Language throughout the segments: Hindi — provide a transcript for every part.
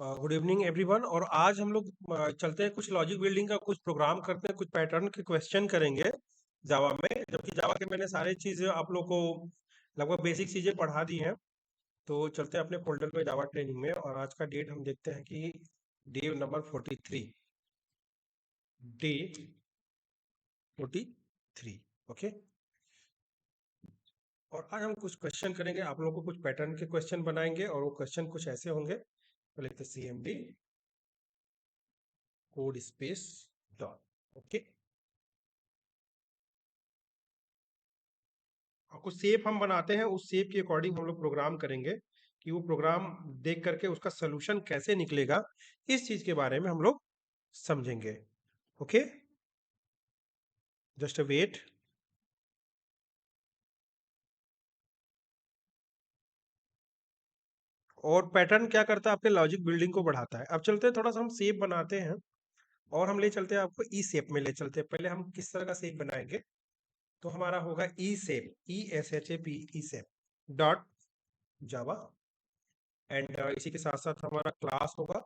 Good evening everyone. और आज हम लोग चलते हैं, कुछ लॉजिक बिल्डिंग का कुछ प्रोग्राम करते हैं, कुछ पैटर्न के क्वेश्चन करेंगे जावा में। जबकि जावा के मैंने सारी चीज़ें आप लोग को लगभग बेसिक चीज़ें पढ़ा दी हैं। तो चलते हैं अपने फोल्डर पे जावा ट्रेनिंग में, और आज का डेट हम देखते हैं कि डे नंबर 43, डे 43। ओके। और आज हम कुछ क्वेश्चन करेंगे, आप लोगों को कुछ पैटर्न के क्वेश्चन बनाएंगे, और वो क्वेश्चन कुछ ऐसे होंगे। तो लिखते CMD code space dot. Okay. और कुछ शेप हम बनाते हैं, उस शेप के अकॉर्डिंग हम लोग प्रोग्राम करेंगे कि वो प्रोग्राम देख करके उसका सोल्यूशन कैसे निकलेगा, इस चीज के बारे में हम लोग समझेंगे। Okay, just wait. और पैटर्न क्या करता है, आपके लॉजिक बिल्डिंग को बढ़ाता है। अब चलते हैं, थोड़ा सा हम शेप बनाते हैं, और हम ले चलते हैं आपको ई शेप में ले चलते हैं। पहले हम किस तरह का शेप बनाएंगे, तो हमारा होगा E shape, ESHAP, E shape dot Java. And इसी के साथ साथ हमारा क्लास होगा,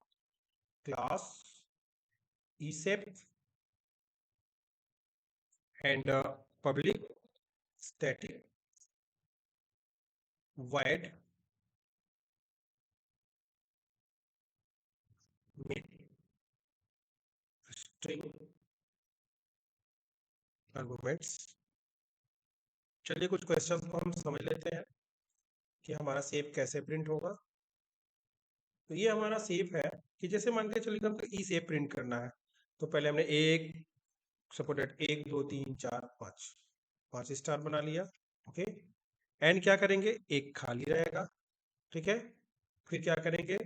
class E shape and public static void main string arguments। चलिए कुछ क्वेश्चंस को हम समझ लेते हैं कि हमारा सेव कैसे प्रिंट होगा। तो ये हमारा सेव है कि जैसे मान के चलिए हमको ई सेव प्रिंट करना है। तो पहले हमने एक सपोर्टेड 1 2 3 4 5 5 स्टार बना लिया। ओके। एंड क्या करेंगे, एक खाली रहेगा। ठीक है। फिर क्या करेंगे,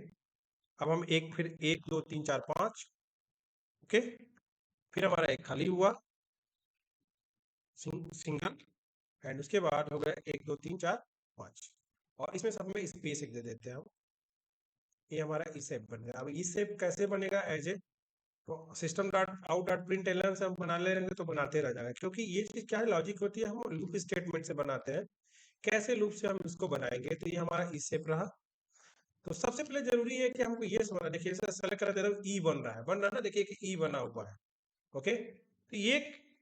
अब हम एक, फिर 1 2 3 4 5। ओके। फिर हमारा एक खाली हुआ, सिंगल। एंड उसके बाद हो गया 1 2 3 4 5। और इसमें सब में स्पेस एक दे देते हैं हम। ये हमारा ई सेप बन गया। अब ई सेप कैसे बनेगा, एज ए तो system dot out dot print LN से हम बना ले रहेंगे तो बनाते रह जाएगा, क्योंकि ये चीज क्या है, लॉजिक होती है, हम लूप स्टेटमेंट से बनाते हैं। कैसे लूप से हम इसको बनाएंगे, तो ये हमारा ई सेप रहा। तो सबसे पहले जरूरी है कि हमको ये समझना, देखिए सेलेक्ट करा दे रहा हूँ, ई बन रहा है ना, देखिए कि ई बना हुआ है। ओके। तो ये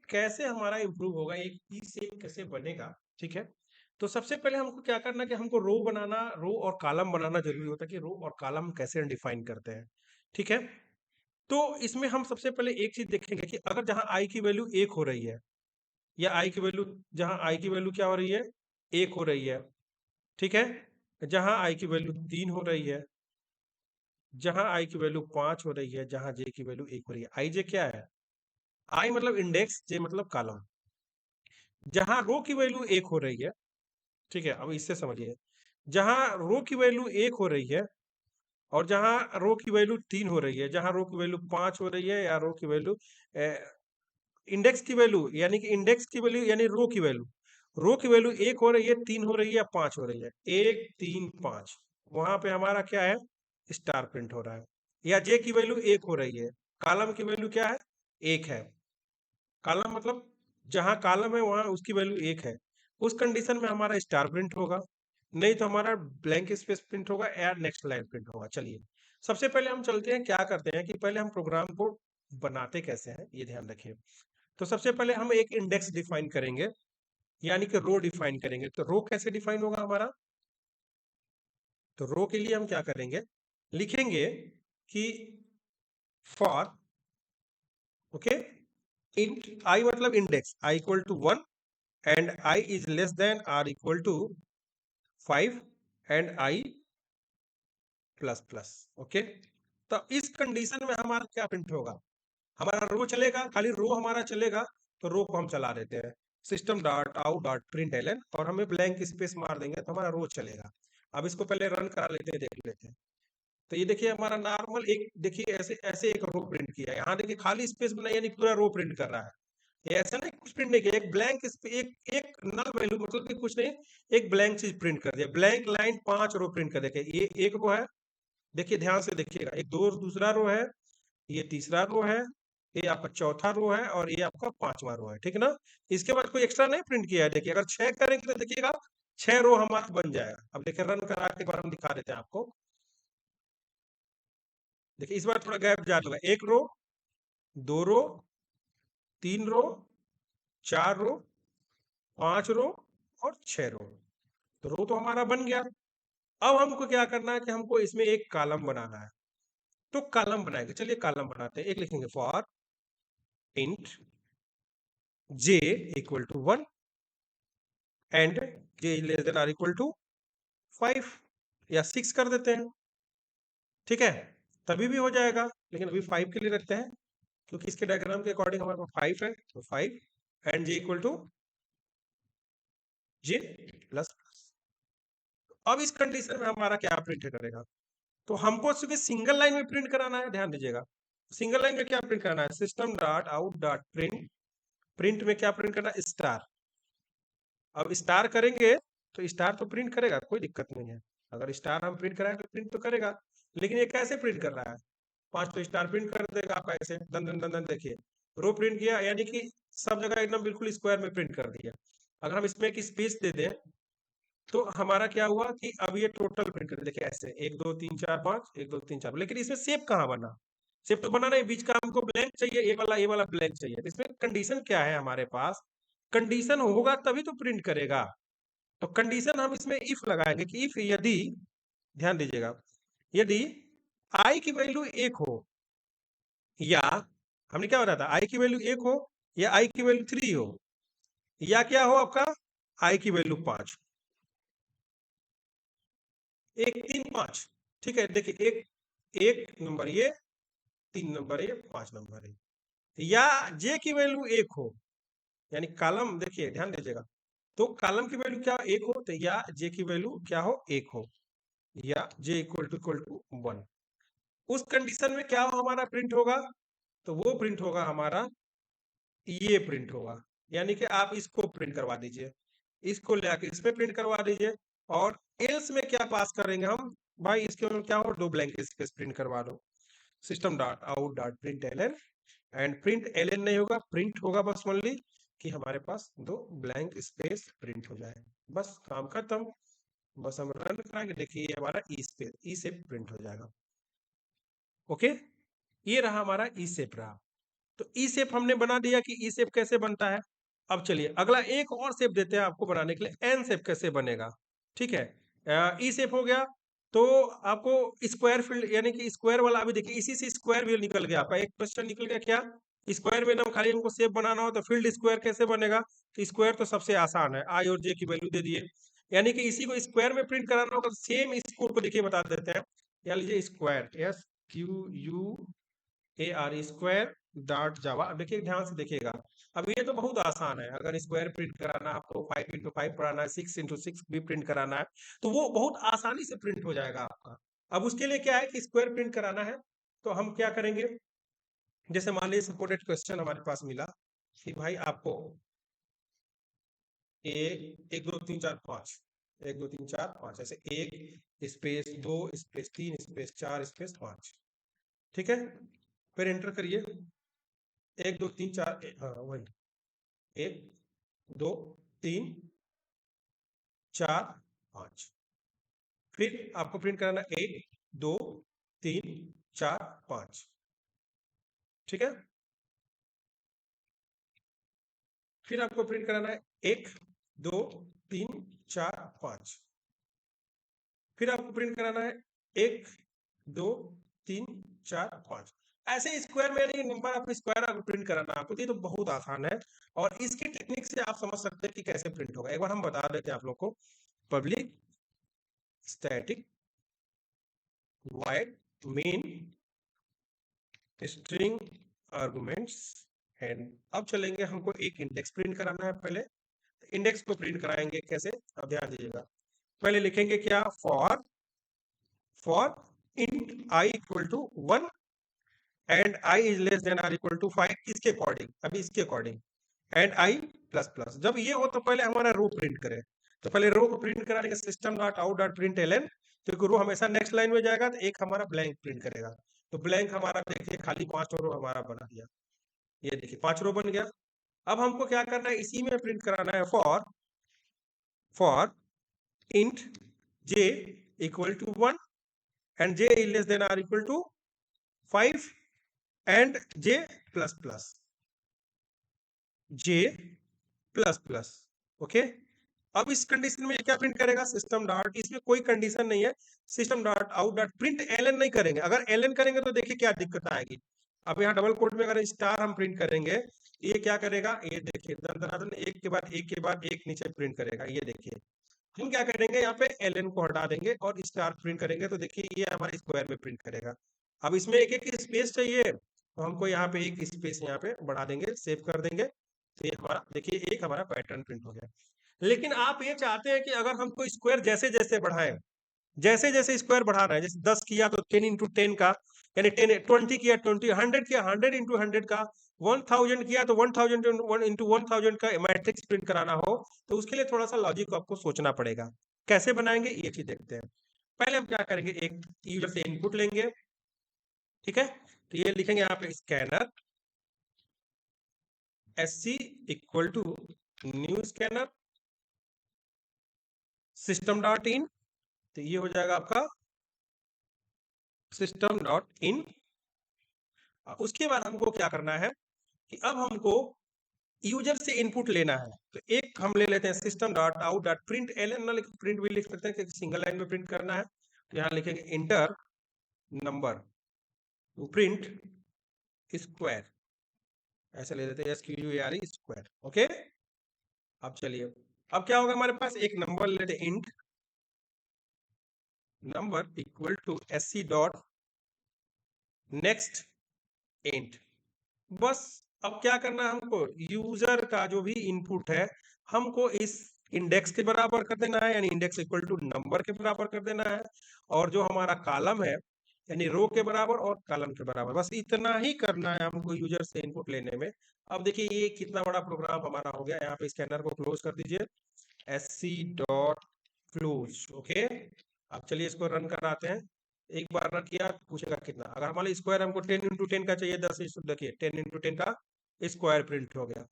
कैसे हमारा इंप्रूव होगा, एक ई सेप कैसे बनेगा। ठीक है। तो सबसे पहले हमको क्या करना कि हमको रो बनाना, रो और कॉलम बनाना जरूरी होता है कि रो और कॉलम कैसे डिफाइन करते हैं। ठीक है। तो इसमें हम सबसे पहले एक चीज देखेंगे कि अगर जहां आई की वैल्यू 1 हो रही है, या आई की वैल्यू, जहां आई की वैल्यू क्या हो रही है, 1 हो रही है। ठीक है। जहां आई की वैल्यू 3 हो रही है, जहां आई की वैल्यू 5 हो रही है, जहां जे की वैल्यू 1 हो रही है। आई जे क्या है, आई मतलब इंडेक्स, जे मतलब कॉलम। जहां रो की वैल्यू 1 हो रही है, ठीक है, अब इससे समझिए, जहां रो की वैल्यू 1 हो रही है, और जहां रो की वैल्यू 3 हो रही है, जहां रो की वैल्यू 5 हो रही है, या रो की वैल्यू इंडेक्स की वैल्यू, यानी कि इंडेक्स की वैल्यू यानी रो की वैल्यू, रो की वैल्यू 1 हो रही है, 3 हो रही है, 5 हो रही है, 1 3 5, वहां पे हमारा क्या है, स्टार प्रिंट हो रहा है। या जे की वैल्यू 1 हो रही है, कॉलम की वैल्यू क्या है, 1 है। कॉलम मतलब जहां कॉलम है वहां उसकी वैल्यू 1 है। उस कंडीशन में हमारा स्टार प्रिंट होगा, नहीं तो हमारा ब्लैंक स्पेस प्रिंट होगा, या नेक्स्ट लाइन प्रिंट होगा। चलिए सबसे पहले हम चलते हैं, क्या करते हैं कि पहले हम प्रोग्राम को बनाते कैसे हैं, ये ध्यान रखिए। तो सबसे पहले हम एक इंडेक्स डिफाइन करेंगे, यानी कि रो डिफाइन करेंगे। तो रो कैसे डिफाइन होगा हमारा, तो रो के लिए हम क्या करेंगे, लिखेंगे कि फॉर, ओके, इंट आई मतलब index, I equal to 1 and I is less than or equal to 5 and I plus plus. Okay. तो इस कंडीशन में हमारा क्या प्रिंट होगा, हमारा रो चलेगा, खाली रो हमारा चलेगा। तो रो को हम चला देते हैं, system dot out dot print LN, और हमें ब्लैंक स्पेस मार देंगे तो हमारा रो चलेगा। अब इसको पहले रन करा लेते हैं, देख लेते हैं। तो ये देखिए हमारा नॉर्मल एक, देखिए ऐसे ऐसे एक रो प्रिंट किया है, यहाँ देखिए खाली स्पेस बनाई, यानी पूरा रो प्रिंट कर रहा है। ये ऐसा नहीं कुछ प्रिंट नहीं किया, एक ब्लैंक एक एक नल वैल्यू, मतलब कि कुछ नहीं, एक ब्लैंक चीज प्रिंट कर दिया, ब्लैंक लाइन 5 रो प्रिंट कर दिया। ये एक रो है, देखिए ध्यान से देखिएगा, एक दो दूसरा रो है, ये तीसरा रो है, ये आपका चौथा रो है, और ये आपका पांचवा रो है। ठीक है ना। इसके बाद कोई एक्स्ट्रा नहीं प्रिंट किया है। देखिए अगर 6 करेंगे तो देखिएगा 6 रो हमारा बन जाएगा। अब देखिए रन करा के एक बार हम दिखा देते हैं आपको। देखिए इस बार थोड़ा गैप ज्यादा होगा, 1 रो, 2 रो, 3 रो, 4 रो, 5 रो और 6 रो। तो रो तो हमारा बन गया। अब हमको क्या करना है कि हमको इसमें एक कॉलम बनाना है। तो कॉलम बनाएंगे, चलिए कॉलम बनाते हैं। एक लिखेंगे for int j equal to 1 and j less than or equal to 5 या 6 कर देते हैं, ठीक है, तभी भी हो जाएगा। लेकिन अभी 5 के लिए रखते हैं क्योंकि इसके डायग्राम के अकॉर्डिंग हमारे पास 5 है, तो 5 and j equal to j plus. अब इस कंडीशन में हमारा क्या प्रिंट करेगा, तो हमको चूंकि सिंगल लाइन में प्रिंट कराना है, ध्यान दीजिएगा। सिंगल लाइन में क्या प्रिंट करना है, system dot out dot print, print में क्या प्रिंट करना है, स्टार। अब स्टार करेंगे तो स्टार तो प्रिंट करेगा, कोई दिक्कत नहीं है। अगर स्टार हम प्रिंट कराएं तो प्रिंट तो करेगा। लेकिन ये कैसे प्रिंट कर रहा है, 5 तो स्टार प्रिंट कर देगा आपका ऐसे दन दन दन दन। देखिए रो प्रिंट किया, यानी कि सब जगह एकदम बिल्कुल स्क्वायर में प्रिंट कर दिया। अगर हम इसमें एक स्पेस दे दें तो हमारा क्या हुआ कि अब ये टोटल प्रिंट कर, देखिए ऐसे 1 2 3 4 5 1 2 3 4, लेकिन इसमें शेप कहाँ बना, शेप तो बना नहीं, बीच का हमको ब्लैंक चाहिए, ये वाला ब्लैंक चाहिए। तो इसमें कंडीशन क्या है हमारे पास, कंडीशन होगा तभी तो प्रिंट करेगा। तो कंडीशन हम इसमें इफ लगाएंगे कि इफ यदि, ध्यान दीजिएगा, यदि आई की वैल्यू 1 हो, या हमने क्या बताया था, आई की वैल्यू 1 हो या आई की वैल्यू 3 हो, या क्या हो आपका आई की वैल्यू 5, 1 3 5, ठीक है। देखिए एक एक नंबर ये, 3 नंबर ये, 5 नंबर ये, या जे की वैल्यू 1 हो, यानी कॉलम, देखिए ध्यान दीजिएगा, तो कॉलम की वैल्यू क्या 1 हो, तो या जे की वैल्यू क्या हो 1 हो, या जे इक्वल टू 1। उस कंडीशन में क्या हमारा प्रिंट होगा, तो वो प्रिंट होगा हमारा, ये प्रिंट होगा। यानी कि आप इसको प्रिंट करवा दीजिए, इसको ले आके इसमें प्रिंट करवा दीजिए। और एल्स में क्या पास करेंगे हम, भाई इसके में क्या हो, 2 ब्लैंक स्पेस प्रिंट करवा दो, system dot out dot print L, and print L नहीं होगा, प्रिंट होगा बस ओनली कि हमारे पास 2 ब्लैंक स्पेस प्रिंट हो जाए, बस काम खत्म। बस हम रन कराएंगे, देखिए ये हमारा ई स्पेस, ई से प्रिंट हो जाएगा। ओके, ये रहा हमारा ई शेप रहा। तो ई शेप हमने बना दिया कि ई शेप कैसे बनता है। अब चलिए अगला एक और शेप देते हैं आपको बनाने के लिए, एन शेप कैसे बनेगा, ठीक है। ई शेप हो गया, तो आपको स्क्वायर फील्ड, यानी कि स्क्वायर वाला, अभी देखिए इसी से स्क्वायर भी निकल गया आपका, एक क्वेश्चन निकल गया क्या, स्क्वायर में ना खाली हमको शेप बनाना हो तो फील्ड स्क्वायर कैसे बनेगा। तो स्क्वायर तो सबसे आसान है, आई और जे की वैल्यू दे दिए, यानी कि इसी को स्क्वायर में प्रिंट कराना होगा, सेम इस कोड को देखिए बता देते हैं। या लीजिए square, S Q U A R, square dot जावा। अब देखिए ध्यान से देखिएगा, अब ये तो बहुत आसान है, अगर स्क्वायर प्रिंट कराना है आपको, 5 इंटू 5 पढ़ाना है, 6 इंटू 6 भी प्रिंट कराना है, तो वो बहुत आसानी से प्रिंट हो जाएगा आपका। अब उसके लिए क्या है कि स्क्वायर प्रिंट कराना है, तो हम क्या करेंगे, जैसे मान लीजिए सपोर्टेड क्वेश्चन हमारे पास मिला कि भाई आपको एक दो तीन चार पाँच, 1 2 3 4 5, ऐसे 1 स्पेस 2 स्पेस 3 स्पेस 4 स्पेस 5, ठीक है। फिर एंटर करिए, 1 2 3 4, हाँ वही, 1 2 3 4 5। फिर आपको प्रिंट कराना 1 2 3 4 5, ठीक है। फिर आपको प्रिंट कराना है 1 2 3 4 5। फिर आपको प्रिंट कराना है 1 2 3 4 5। ऐसे स्क्वायर में नहीं, नंबर आपको स्क्वायर आपको प्रिंट कराना है आपको, ये तो बहुत आसान है। और इसकी टेक्निक से आप समझ सकते हैं कि कैसे प्रिंट होगा। एक बार हम बता देते हैं आप लोग को, public static void main string arguments and, अब चलेंगे, हमको एक इंडेक्स प्रिंट कराना है। पहले इंडेक्स को प्रिंट कराएंगे कैसे, अब ध्यान दीजिएगा। पहले लिखेंगे क्या, for int I equal to 1 and I is less than or equal to 5, इसके अकॉर्डिंग, अभी इसके according, and I plus plus. जब ये हो तो पहले हमारा रो प्रिंट करे, तो पहले रो को प्रिंट कराने system dot out dot print L N, तो रो हमेशा नेक्स्ट लाइन में जाएगा, तो एक हमारा ब्लैंक प्रिंट करेगा। तो ब्लैंक हमारा देखिए खाली 5 रो हमारा बना दिया, ये देखिए 5 रो बन गया। अब हमको क्या करना है, इसी में प्रिंट कराना है, for int J equal to 1 and J is less than or equal to 5 and J plus plus, J plus plus. Okay, अब इस कंडीशन में क्या प्रिंट करेगा, सिस्टम डॉट, इसमें कोई कंडीशन नहीं है, system dot out dot print LN नहीं करेंगे। अगर एलएन करेंगे तो देखिए क्या दिक्कत आएगी। अब यहाँ डबल कोट में अगर स्टार हम प्रिंट करेंगे, ये क्या करेगा, ये देखिए दन एक के बाद एक के बाद एक नीचे प्रिंट करेगा। ये देखिए हम क्या करेंगे, यहाँ पे एलएन को हटा देंगे और स्टार प्रिंट करेंगे, तो देखिए ये हमारे स्क्वायर में प्रिंट करेगा। अब इसमें एक एक स्पेस चाहिए, तो हमको यहाँ पे एक स्पेस यहाँ पे बढ़ा देंगे, सेव कर देंगे, तो ये हमारा देखिए एक हमारा पैटर्न प्रिंट हो गया। लेकिन आप ये चाहते हैं कि अगर हमको स्क्वायर जैसे जैसे बढ़ाएं, जैसे जैसे स्क्वायर बढ़ा रहे हैं, जैसे 10 किया तो 10 इंटू 10 का, यानी 10, 20 किया 20, 100 किया 100 इंटू 100 का, 1000 किया तो 1000 इंटू 1000 का मैट्रिक्स प्रिंट कराना हो, तो उसके लिए थोड़ा सा लॉजिक आपको सोचना पड़ेगा। कैसे बनाएंगे ये चीज देखते हैं। पहले हम क्या करेंगे, एक यूजर से इनपुट लेंगे, ठीक है, तो ये लिखेंगे यहाँ पे scanner SC equal to new scanner system dot in, तो ये हो जाएगा आपका सिस्टम डॉट इन। उसके बाद हमको क्या करना है कि अब हमको यूजर से इनपुट लेना है, तो एक हम ले लेते हैं system dot out dot print LN, ना प्रिंट भी लिख सकते हैं क्योंकि सिंगल लाइन में प्रिंट करना है, तो यहाँ लिखेंगे inter number two print square, ऐसे ले लेते हैं SQUARE स्क्वायर। ओके, अब चलिए, अब क्या होगा, हमारे पास एक नंबर लेते हैं, int number equal to SC dot next int. बस अब क्या करना है हमको, यूजर का जो भी इनपुट है हमको इस इंडेक्स के बराबर कर देना है, यानी इंडेक्स इक्वल टू नंबर के बराबर कर देना है, और जो हमारा कॉलम है यानी रो के बराबर और कॉलम के बराबर, बस इतना ही करना है हमको यूजर से इनपुट लेने में। अब देखिए ये कितना बड़ा प्रोग्राम हमारा हो गया। यहाँ पे स्कैनर को क्लोज कर दीजिए, SC डॉट क्लोज। ओके, अब चलिए इसको रन कराते हैं। एक बार रन किया पूछेगा कितना, अगर हमारे स्क्वायर हमको 10 इंटू 10 का चाहिए, 10 देखिए 10 इंटू 10 का स्क्वायर प्रिंट हो गया।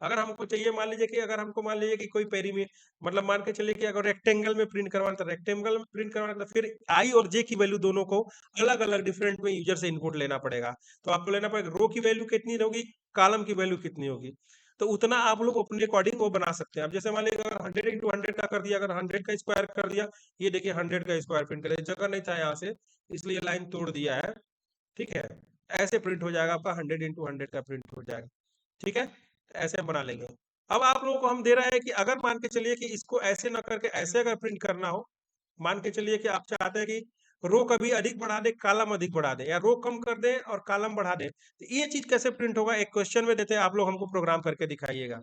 अगर हमको चाहिए, मान लीजिए कि अगर हमको मान लीजिए कि कोई पेरी में, मतलब मान के चलिए कि अगर रेक्टेंगल में प्रिंट करवाना, तो रेक्टेंगल में प्रिंट करवाना, तो फिर आई और जे की वैल्यू दोनों को अलग अलग डिफरेंट में यूजर से इनपुट लेना पड़ेगा। तो आपको लेना पड़ेगा रो की वैल्यू कितनी होगी, कॉलम की वैल्यू कितनी होगी, तो उतना आप लोग अपने अकॉर्डिंग वो बना सकते हैं। अब जैसे मान लीजिए अगर 100 इंटू 100 का कर दिया, अगर 100 का स्क्वायर कर दिया, ये देखिए 100 का स्क्वायर प्रिंट कर, जगह नहीं था यहाँ से इसलिए लाइन तोड़ दिया है, ठीक है, ऐसे प्रिंट हो जाएगा आपका, 100 इंटू 100 का प्रिंट हो जाएगा, ठीक है, ऐसे हम बना लेंगे। अब आप लोगों को हम दे रहे हैं कि अगर मान के चलिए कि इसको ऐसे ना करके ऐसे अगर प्रिंट करना हो, मान के चलिए कि आप चाहते हैं कि रो कभी अधिक बढ़ा दे, कॉलम अधिक बढ़ा दे, या रो कम कर दे और कॉलम बढ़ा दे, तो ये चीज कैसे प्रिंट होगा, एक क्वेश्चन में देते हैं, आप लोग हमको प्रोग्राम करके दिखाइएगा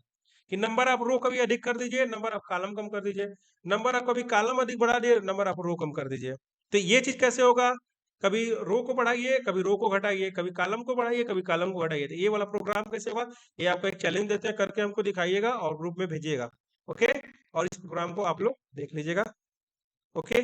कि नंबर आप रो कभी अधिक कर दीजिए, नंबर आप कॉलम कम कर दीजिए, नंबर आप कभी कॉलम अधिक बढ़ा दिए, नंबर आप रो कम कर दीजिए। तो ये चीज कैसे होगा, कभी रो को बढ़ाइए, कभी रो को घटाइए, कभी कॉलम को बढ़ाइए, कभी कॉलम को घटाइए, तो ये वाला प्रोग्राम कैसे होगा, ये आपको एक चैलेंज देते हैं, करके हमको दिखाइएगा और ग्रुप में भेजिएगा। ओके, और इस प्रोग्राम को आप लोग देख लीजिएगा। ओके।